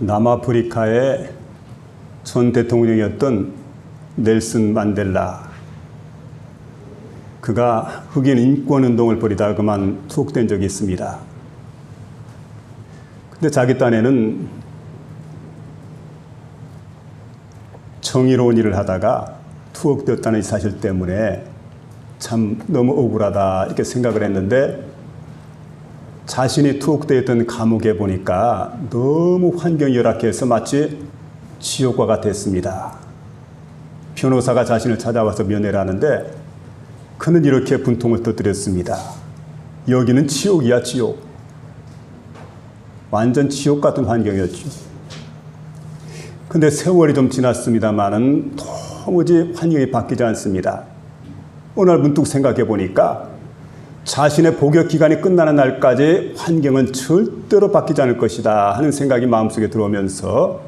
남아프리카의 전 대통령이었던 넬슨 만델라, 그가 흑인 인권운동을 벌이다가 그만 투옥된 적이 있습니다. 근데 자기 딴에는 정의로운 일을 하다가 투옥되었다는 이 사실 때문에 참 너무 억울하다 이렇게 생각을 했는데, 자신이 투옥되어 있던 감옥에 보니까 너무 환경이 열악해서 마치 지옥과 같았습니다. 변호사가 자신을 찾아와서 면회를 하는데 그는 이렇게 분통을 터뜨렸습니다. 여기는 지옥이야, 지옥. 완전 지옥 같은 환경이었죠. 근데 세월이 좀 지났습니다만은 도무지 환경이 바뀌지 않습니다. 어느 날 문득 생각해 보니까 자신의 복역 기간이 끝나는 날까지 환경은 절대로 바뀌지 않을 것이다 하는 생각이 마음속에 들어오면서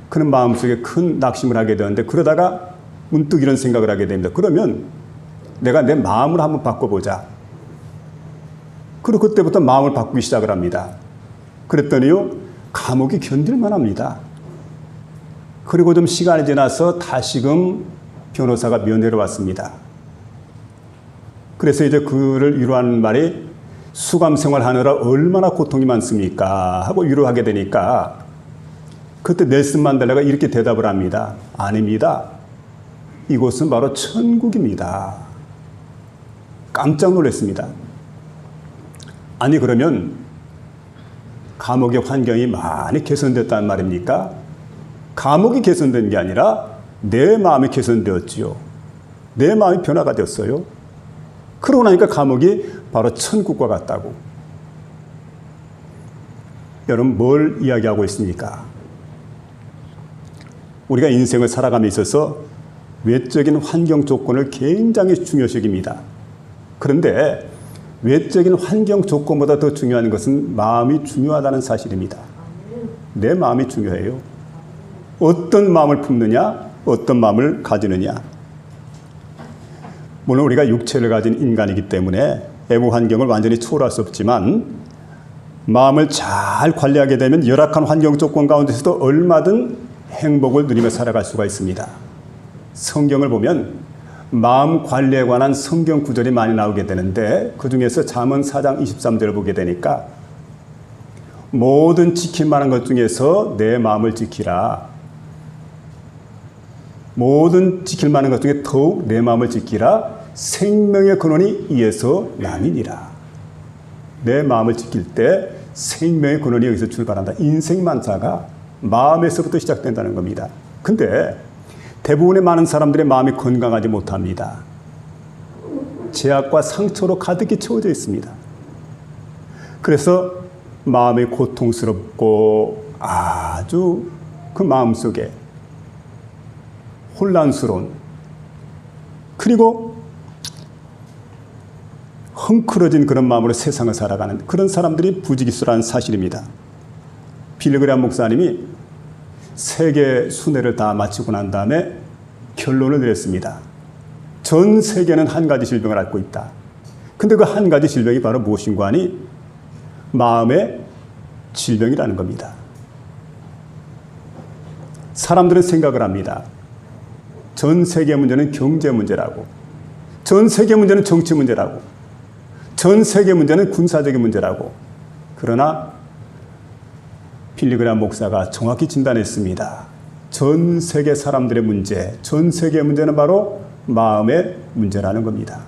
그는 마음속에 큰 낙심을 하게 되는데, 그러다가 문득 이런 생각을 하게 됩니다. 그러면 내가 내 마음을 한번 바꿔보자. 그리고 그때부터 마음을 바꾸기 시작을 합니다. 그랬더니요, 감옥이 견딜만 합니다. 그리고 좀 시간이 지나서 다시금 변호사가 면회로 왔습니다. 그래서 이제 그를 위로하는 말이, 수감 생활하느라 얼마나 고통이 많습니까 하고 위로하게 되니까, 그때 넬슨 만델라가 이렇게 대답을 합니다. 아닙니다. 이곳은 바로 천국입니다. 깜짝 놀랐습니다. 아니, 그러면 감옥의 환경이 많이 개선됐다는 말입니까? 감옥이 개선된 게 아니라 내 마음이 개선되었지요. 내 마음이 변화가 되었어요. 그러고 나니까 감옥이 바로 천국과 같다고. 여러분, 뭘 이야기하고 있습니까? 우리가 인생을 살아감에 있어서 외적인 환경 조건을 굉장히 중요시 여깁니다. 그런데 외적인 환경 조건보다 더 중요한 것은 마음이 중요하다는 사실입니다. 내 마음이 중요해요. 어떤 마음을 품느냐, 어떤 마음을 가지느냐. 물론 우리가 육체를 가진 인간이기 때문에 외부 환경을 완전히 초월할 수 없지만, 마음을 잘 관리하게 되면 열악한 환경 조건 가운데서도 얼마든 행복을 누리며 살아갈 수가 있습니다. 성경을 보면 마음 관리에 관한 성경 구절이 많이 나오게 되는데, 그 중에서 잠언 4장 23절을 보게 되니까, 모든 지킬 만한 것 중에서 내 마음을 지키라. 모든 지킬 만한 것 중에 더욱 내 마음을 지키라. 생명의 근원이 이에서 남이니라. 내 마음을 지킬 때 생명의 근원이 여기서 출발한다. 인생만사가 마음에서부터 시작된다는 겁니다. 근데 대부분의 많은 사람들의 마음이 건강하지 못합니다. 죄악과 상처로 가득히 채워져 있습니다. 그래서 마음이 고통스럽고 아주 그 마음속에 혼란스러운, 그리고 헝클어진 그런 마음으로 세상을 살아가는 그런 사람들이 부지기수라는 사실입니다. 빌리그레암 목사님이 세계 순회를 다 마치고 난 다음에 결론을 내렸습니다. 전 세계는 한 가지 질병을 앓고 있다. 근데 그 한 가지 질병이 바로 무엇인가 하니 마음의 질병이라는 겁니다. 사람들은 생각을 합니다. 전 세계 문제는 경제 문제라고, 전 세계 문제는 정치 문제라고, 전 세계 문제는 군사적인 문제라고. 그러나 빌리그레암 목사가 정확히 진단했습니다. 전 세계 사람들의 문제, 전 세계의 문제는 바로 마음의 문제라는 겁니다.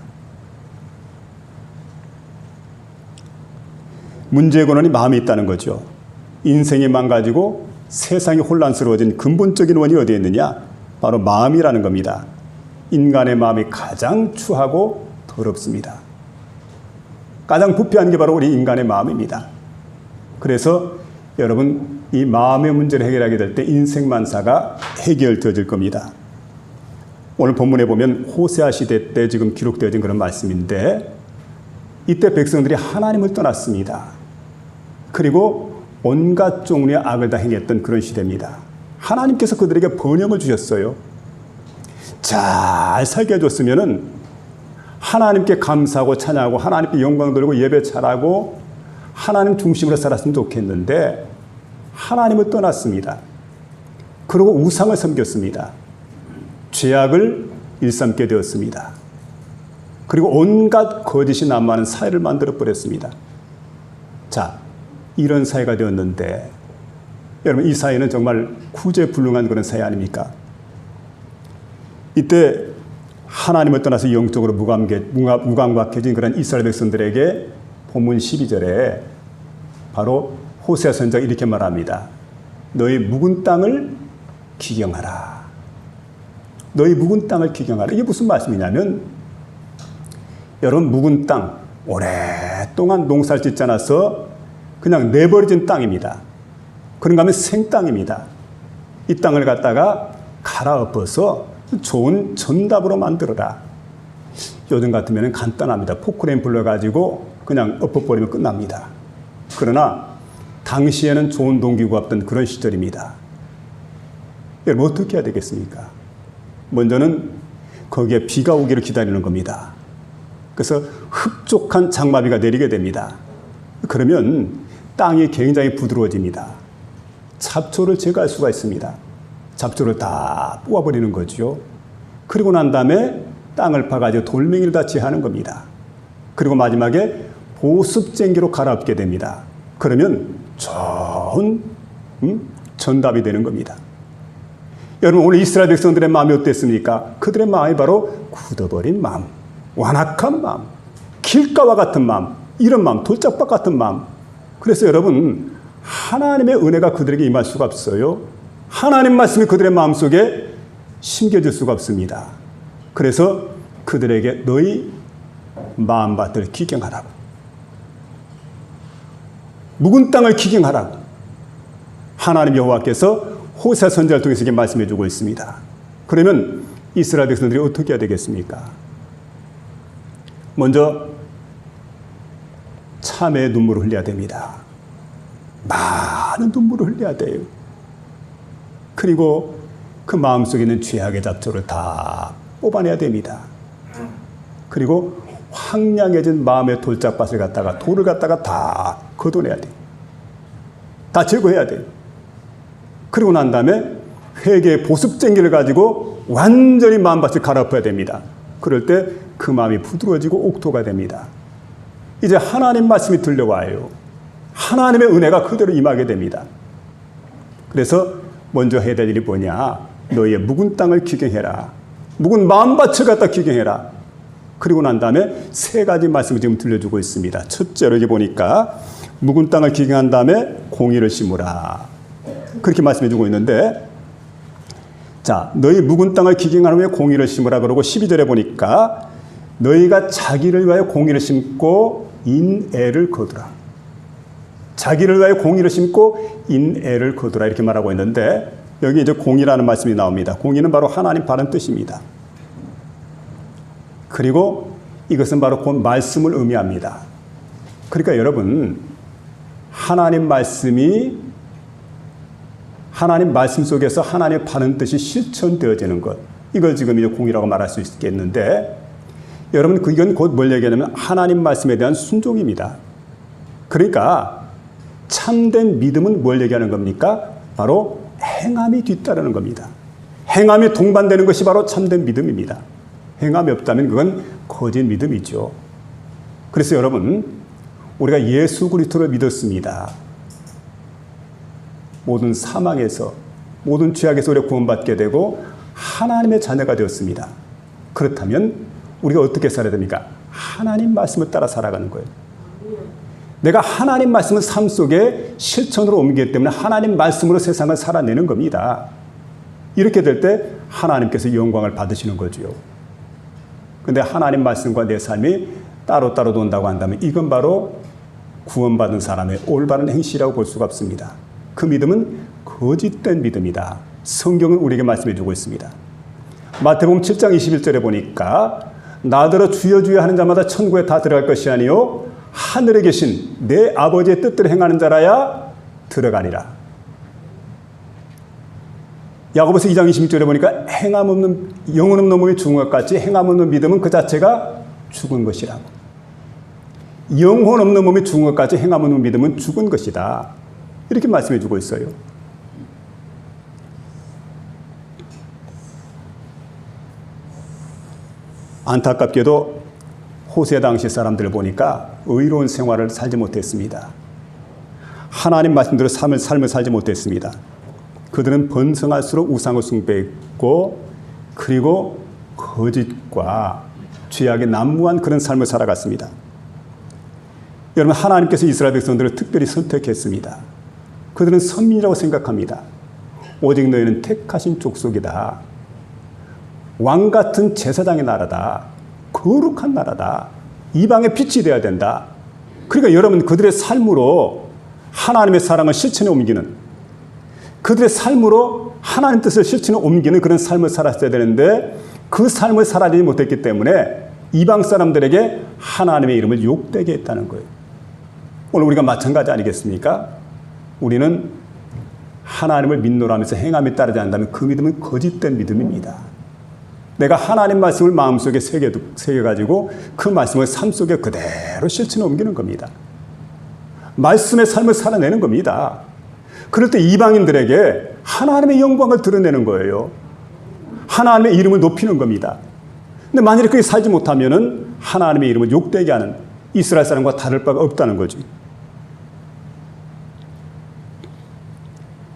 문제의 근원이 마음에 있다는 거죠. 인생이 망가지고 세상이 혼란스러워진 근본적인 원인이 어디에 있느냐? 바로 마음이라는 겁니다. 인간의 마음이 가장 추하고 더럽습니다. 가장 부패한 게 바로 우리 인간의 마음입니다. 그래서 여러분, 이 마음의 문제를 해결하게 될 때 인생만사가 해결되어질 겁니다. 오늘 본문에 보면 호세아 시대 때 지금 기록되어진 그런 말씀인데, 이때 백성들이 하나님을 떠났습니다. 그리고 온갖 종류의 악을 다 행했던 그런 시대입니다. 하나님께서 그들에게 번영을 주셨어요. 잘 살게 해줬으면은 하나님께 감사하고 찬양하고 하나님께 영광 돌리고 예배 잘하고 하나님 중심으로 살았으면 좋겠는데, 하나님을 떠났습니다. 그리고 우상을 섬겼습니다. 죄악을 일삼게 되었습니다. 그리고 온갖 거짓이 난무하는 사회를 만들어버렸습니다. 자, 이런 사회가 되었는데 여러분, 이 사회는 정말 구제불능한 그런 사회 아닙니까? 이때 하나님을 떠나서 영적으로 무감각해진 그런 이스라엘 백성들에게 본문 12절에 바로 호세아 선지자가 이렇게 말합니다. 너희 묵은 땅을 기경하라. 너희 묵은 땅을 기경하라. 이게 무슨 말씀이냐면, 여러분, 묵은 땅, 오랫동안 농사를 짓지 않아서 그냥 내버려진 땅입니다. 그런가 하면 생땅입니다. 이 땅을 갖다가 갈아엎어서 좋은 전답으로 만들어라. 요즘 같으면 간단합니다. 포크레인 불러가지고 그냥 엎어버리면 끝납니다. 그러나 당시에는 좋은 농기구가 없던 그런 시절입니다. 여러분, 어떻게 해야 되겠습니까? 먼저는 거기에 비가 오기를 기다리는 겁니다. 그래서 흡족한 장마비가 내리게 됩니다. 그러면 땅이 굉장히 부드러워집니다. 잡초를 제거할 수가 있습니다. 잡초를 다 뽑아버리는 거죠. 그리고 난 다음에 땅을 파가지고 돌멩이를 다 제하는 겁니다. 그리고 마지막에 보습쟁기로 갈아엎게 됩니다. 그러면 좋은 전답이 되는 겁니다. 여러분, 오늘 이스라엘 백성들의 마음이 어땠습니까? 그들의 마음이 바로 굳어버린 마음, 완악한 마음, 길가와 같은 마음, 이런 마음, 돌짝밭 같은 마음. 그래서 여러분, 하나님의 은혜가 그들에게 임할 수가 없어요. 하나님 말씀이 그들의 마음속에 심겨질 수가 없습니다. 그래서 그들에게 너희 마음밭을 기경하라고, 묵은 땅을 기경하라고 하나님 여호와께서 호세아 선지자를 통해서 이렇게 말씀해 주고 있습니다. 그러면 이스라엘 백성들이 어떻게 해야 되겠습니까? 먼저 참회의 눈물을 흘려야 됩니다. 많은 눈물을 흘려야 돼요. 그리고 그 마음속에 있는 죄악의 잡초를 다 뽑아내야 됩니다. 그리고 황량해진 마음의 돌짝밭을 갖다가, 돌을 갖다가 다 걷어내야 돼요. 다 제거해야 돼요. 그리고 난 다음에 회개의 보습쟁기를 가지고 완전히 마음밭을 갈아엎어야 됩니다. 그럴 때 그 마음이 부드러워지고 옥토가 됩니다. 이제 하나님 말씀이 들려와요. 하나님의 은혜가 그대로 임하게 됩니다. 그래서 먼저 해야 될 일이 뭐냐? 너희의 묵은 땅을 기경해라. 묵은 마음밭을 갖다 기경해라. 그리고 난 다음에 세 가지 말씀을 지금 들려주고 있습니다. 첫째로 여기 보니까 묵은 땅을 기경한 다음에 공의를 심으라. 그렇게 말씀해 주고 있는데, 자, 너희 묵은 땅을 기경한 후에 공의를 심으라 그러고 12절에 보니까 너희가 자기를 위하여 공의를 심고 인애를 거두라. 자기를 위하여 공의를 심고 인애를 거두라, 이렇게 말하고 있는데, 여기 이제 공의라는 말씀이 나옵니다. 공의는 바로 하나님 바른 뜻입니다. 그리고 이것은 바로 곧 말씀을 의미합니다. 그러니까 여러분, 하나님 말씀이, 하나님 말씀 속에서 하나님의 바른 뜻이 실천되어지는 것, 이걸 지금 이제 공의라고 말할 수 있겠는데, 여러분, 이건 곧 뭘 얘기하냐면 하나님 말씀에 대한 순종입니다. 그러니까 참된 믿음은 뭘 얘기하는 겁니까? 바로 행함이 뒤따르는 겁니다. 행함이 동반되는 것이 바로 참된 믿음입니다. 행함이 없다면 그건 거짓 믿음이죠. 그래서 여러분, 우리가 예수 그리스도를 믿었습니다. 모든 사망에서, 모든 죄악에서 우리가 구원받게 되고 하나님의 자녀가 되었습니다. 그렇다면 우리가 어떻게 살아야 됩니까? 하나님 말씀을 따라 살아가는 거예요. 내가 하나님 말씀을 삶 속에 실천으로 옮기기 때문에 하나님 말씀으로 세상을 살아내는 겁니다. 이렇게 될 때 하나님께서 영광을 받으시는 거죠. 그런데 하나님 말씀과 내 삶이 따로따로 논다고 한다면 이건 바로 구원받은 사람의 올바른 행실이라고 볼 수가 없습니다. 그 믿음은 거짓된 믿음이다. 성경은 우리에게 말씀해 주고 있습니다. 마태복음 7장 21절에 보니까 나더러 주여 주여 하는 자마다 천국에 다 들어갈 것이 아니요 하늘에 계신 내 아버지의 뜻대로 행하는 자라야 들어가리라. 야고보서 2장 26절에 보니까 행함 없는, 영혼 없는 몸이 죽은 것 같이 행함 없는 믿음은 그 자체가 죽은 것이라고. 영혼 없는 몸이 죽은 것 같이 행함 없는 믿음은 죽은 것이다. 이렇게 말씀해 주고 있어요. 안타깝게도 호세 당시 사람들을 보니까 의로운 생활을 살지 못했습니다. 하나님 말씀대로 삶을 살지 못했습니다. 그들은 번성할수록 우상을 숭배했고 그리고 거짓과 죄악에 난무한 그런 삶을 살아갔습니다. 여러분, 하나님께서 이스라엘 백성들을 특별히 선택했습니다. 그들은 선민이라고 생각합니다. 오직 너희는 택하신 족속이다. 왕 같은 제사장의 나라다. 거룩한 나라다. 이방의 빛이 되어야 된다. 그러니까 여러분, 그들의 삶으로 하나님의 사랑을 실천에 옮기는, 그들의 삶으로 하나님 뜻을 실천에 옮기는 그런 삶을 살았어야 되는데 그 삶을 살아내지 못했기 때문에 이방 사람들에게 하나님의 이름을 욕되게 했다는 거예요. 오늘 우리가 마찬가지 아니겠습니까? 우리는 하나님을 믿노라 하면서 행함에 따르지 않는다면 그 믿음은 거짓된 믿음입니다. 내가 하나님 말씀을 마음속에 새겨가지고 그 말씀을 삶 속에 그대로 실천에 옮기는 겁니다. 말씀의 삶을 살아내는 겁니다. 그럴 때 이방인들에게 하나님의 영광을 드러내는 거예요. 하나님의 이름을 높이는 겁니다. 근데 만약에 그렇게 살지 못하면은 하나님의 이름을 욕되게 하는, 이스라엘 사람과 다를 바가 없다는 거죠.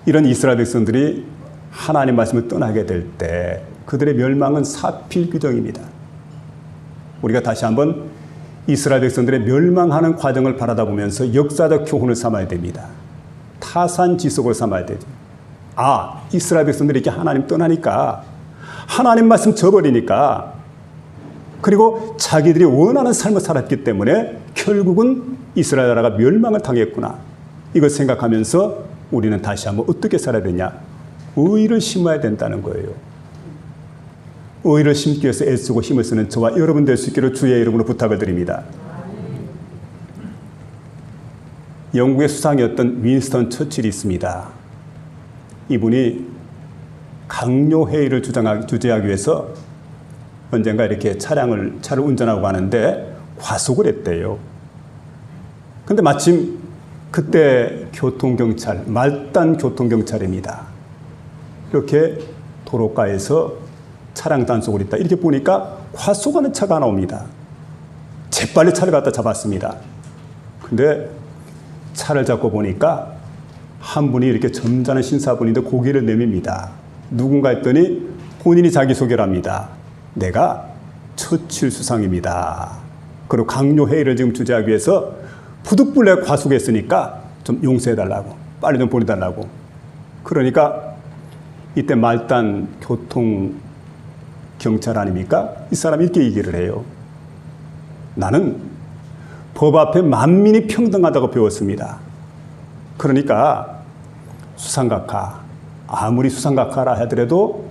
이런 이스라엘 백성들이 하나님 말씀을 떠나게 될 때 그들의 멸망은 사필규정입니다. 우리가 다시 한번 이스라엘 백성들의 멸망하는 과정을 바라다 보면서 역사적 교훈을 삼아야 됩니다. 타산지석을 삼아야 되죠. 아, 이스라엘 백성들이 이렇게 하나님 떠나니까, 하나님 말씀 저버리니까, 그리고 자기들이 원하는 삶을 살았기 때문에 결국은 이스라엘 나라가 멸망을 당했구나. 이걸 생각하면서 우리는 다시 한번 어떻게 살아야 되냐? 의의를 심어야 된다는 거예요. 의의를 심기 위해서 애쓰고 힘을 쓰는 저와 여러분 될 수 있기를 주의 이름으로 부탁을 드립니다. 영국의 수상이었던 윈스턴 처칠이 있습니다. 이분이 강요회의를 주재하기 위해서 언젠가 이렇게 차를 운전하고 가는데 과속을 했대요. 근데 마침 그때 교통경찰, 말단 교통경찰입니다. 이렇게 도로가에서 차량 단속을 했다. 이렇게 보니까 과속하는 차가 하나 옵니다. 재빨리 차를 갖다 잡았습니다. 근데 차를 잡고 보니까 한 분이 이렇게 점잖은 신사분인데 고개를 내밉니다. 누군가 했더니 본인이 자기소개를 합니다. 내가 처칠 수상입니다. 그리고 강요회의를 지금 주재하기 위해서 부득불에 과속했으니까 좀 용서해달라고, 빨리 좀 보내달라고. 그러니까 이때 말단 교통경찰 아닙니까? 이 사람이 이렇게 얘기를 해요. 나는 법 앞에 만민이 평등하다고 배웠습니다. 그러니까 수상각하, 아무리 수상각하라 하더라도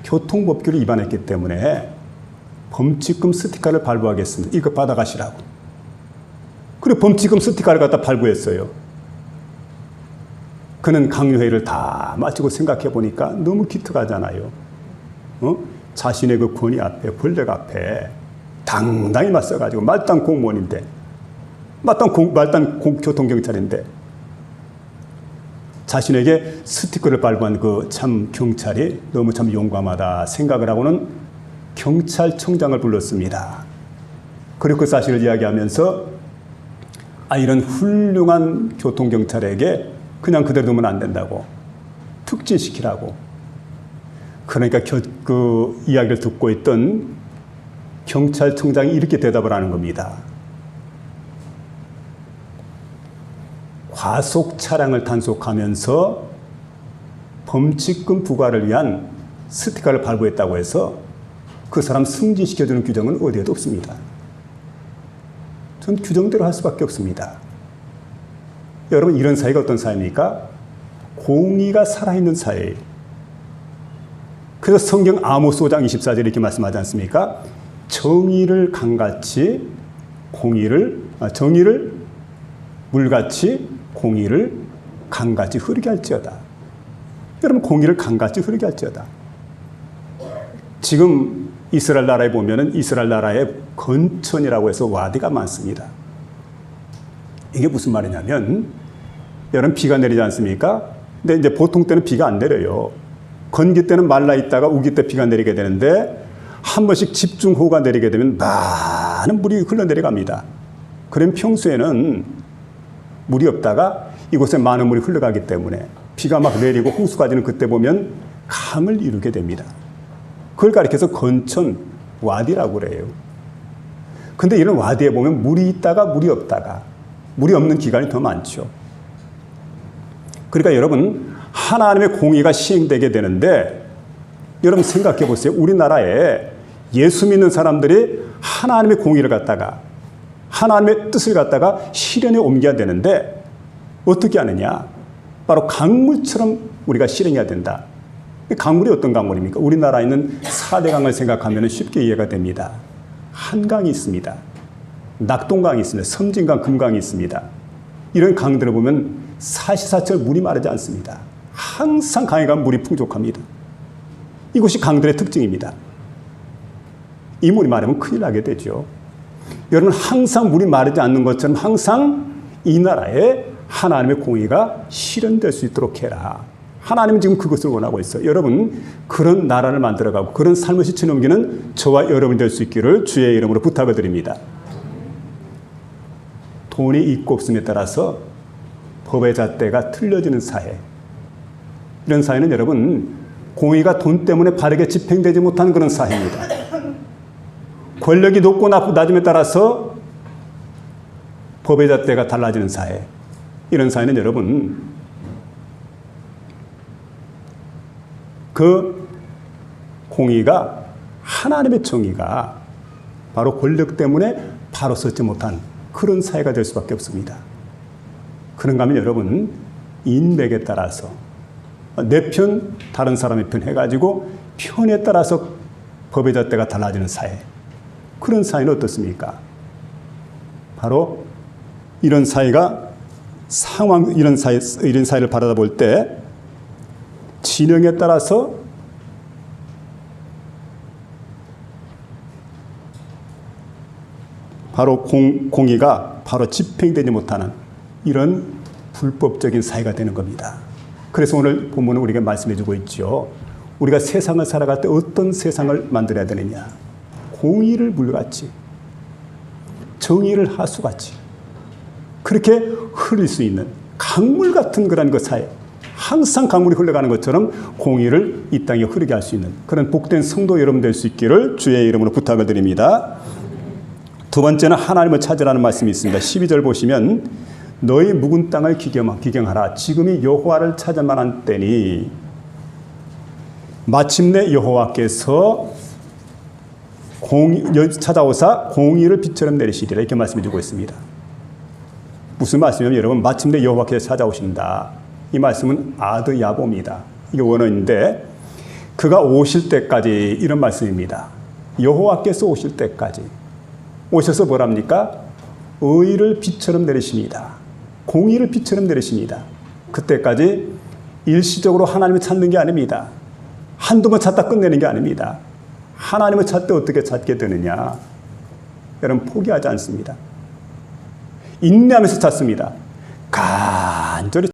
교통법규를 위반했기 때문에 범칙금 스티커를 발부하겠습니다. 이거 받아가시라고. 그리고 범칙금 스티커를 갖다 발부했어요. 그는 강요회의를 다 마치고 생각해 보니까 너무 기특하잖아요. 자신의 그 권위 앞에, 권력 앞에 당당히 맞서가지고 말단 공무원인데, 말단 교통경찰인데 자신에게 스티커를 발부한 그 참 경찰이 너무 참 용감하다 생각을 하고는 경찰청장을 불렀습니다. 그리고 그 사실을 이야기하면서 이런 훌륭한 교통경찰에게 그냥 그대로 두면 안 된다고, 특진시키라고. 그러니까 그 이야기를 듣고 있던 경찰청장이 이렇게 대답을 하는 겁니다. 과속 차량을 단속하면서 범칙금 부과를 위한 스티커를 발부했다고 해서 그 사람 승진시켜주는 규정은 어디에도 없습니다. 전 규정대로 할 수밖에 없습니다. 여러분, 이런 사회가 어떤 사회입니까? 공의가 살아있는 사회예요. 그래서 성경 아모스 5장 24절에 이렇게 말씀하지 않습니까? 정의를 강같이 정의를 물같이 공의를 강같이 흐르게 할지어다. 여러분, 공의를 강같이 흐르게 할지어다. 지금 이스라엘 나라에 보면은 이스라엘 나라에 건천이라고 해서 와디가 많습니다. 이게 무슨 말이냐면 여름 비가 내리지 않습니까? 근데 이제 보통 때는 비가 안 내려요. 건기 때는 말라 있다가 우기 때 비가 내리게 되는데 한 번씩 집중호우가 내리게 되면 많은 물이 흘러내려갑니다. 그럼 평소에는 물이 없다가 이곳에 많은 물이 흘러가기 때문에 비가 막 내리고 홍수가 지는 그때 보면 강을 이루게 됩니다. 그걸 가리켜서 건천, 와디라고 그래요. 근데 이런 와디에 보면 물이 있다가 물이 없다가 물이 없는 기간이 더 많죠. 그러니까 여러분, 하나님의 공의가 시행되게 되는데 여러분 생각해 보세요. 우리나라에 예수 믿는 사람들이 하나님의 공의를 갖다가 하나님의 뜻을 갖다가 실현에 옮겨야 되는데 어떻게 하느냐? 바로 강물처럼 우리가 실행해야 된다. 강물이 어떤 강물입니까? 우리나라에 있는 4대 강을 생각하면 쉽게 이해가 됩니다. 한강이 있습니다. 낙동강이 있습니다. 섬진강, 금강이 있습니다. 이런 강들을 보면 사시사철 물이 마르지 않습니다. 항상 강에 가면 물이 풍족합니다. 이것이 강들의 특징입니다. 이 물이 마르면 큰일 나게 되죠. 여러분, 항상 물이 마르지 않는 것처럼 항상 이 나라에 하나님의 공의가 실현될 수 있도록 해라. 하나님은 지금 그것을 원하고 있어요. 여러분, 그런 나라를 만들어가고 그런 삶을 실천옮기는 저와 여러분이 될 수 있기를 주의 이름으로 부탁을 드립니다. 돈이 있고 없음에 따라서 법의 잣대가 틀려지는 사회. 이런 사회는 여러분, 공의가 돈 때문에 바르게 집행되지 못하는 그런 사회입니다. 권력이 높고 낮음에 따라서 법의 잣대가 달라지는 사회. 이런 사회는 여러분, 그 공의가, 하나님의 정의가 바로 권력 때문에 바로 서지 못한 그런 사회가 될 수밖에 없습니다. 그런가 하면 여러분, 인맥에 따라서 내 편, 다른 사람의 편 해가지고 편에 따라서 법의 잣대가 달라지는 사회. 그런 사회는 어떻습니까? 바로 이런 사회가 이런 사회를 바라다 볼 때 진영에 따라서 바로 공의가 바로 집행되지 못하는 이런 불법적인 사회가 되는 겁니다. 그래서 오늘 본문은 우리가 말씀해 주고 있죠. 우리가 세상을 살아갈 때 어떤 세상을 만들어야 되느냐. 공의를 물같이, 정의를 하수같이 그렇게 흐를 수 있는 강물 같은 그런 그 사회, 항상 강물이 흘러가는 것처럼 공의를 이 땅에 흐르게 할 수 있는 그런 복된 성도 여러분 될 수 있기를 주의 이름으로 부탁을 드립니다. 두 번째는 하나님을 찾으라는 말씀이 있습니다. 12절 보시면 너희 묵은 땅을 기경하라. 지금이 여호와를 찾을 만한 때니 마침내 여호와께서 찾아오사 공의를 빛처럼 내리시리라. 이렇게 말씀해 주고 있습니다. 무슨 말씀이냐면 여러분, 마침내 여호와께서 찾아오신다. 이 말씀은 아드 야보입니다. 이게 원어인데 그가 오실 때까지 이런 말씀입니다. 여호와께서 오실 때까지 오셔서 뭐랍니까? 의를 빛처럼 내리십니다. 공의를 빛처럼 내리십니다. 그때까지 일시적으로 하나님을 찾는 게 아닙니다. 한두 번 찾다 끝내는 게 아닙니다. 하나님을 찾되 어떻게 찾게 되느냐? 여러분, 포기하지 않습니다. 인내하면서 찾습니다. 간절히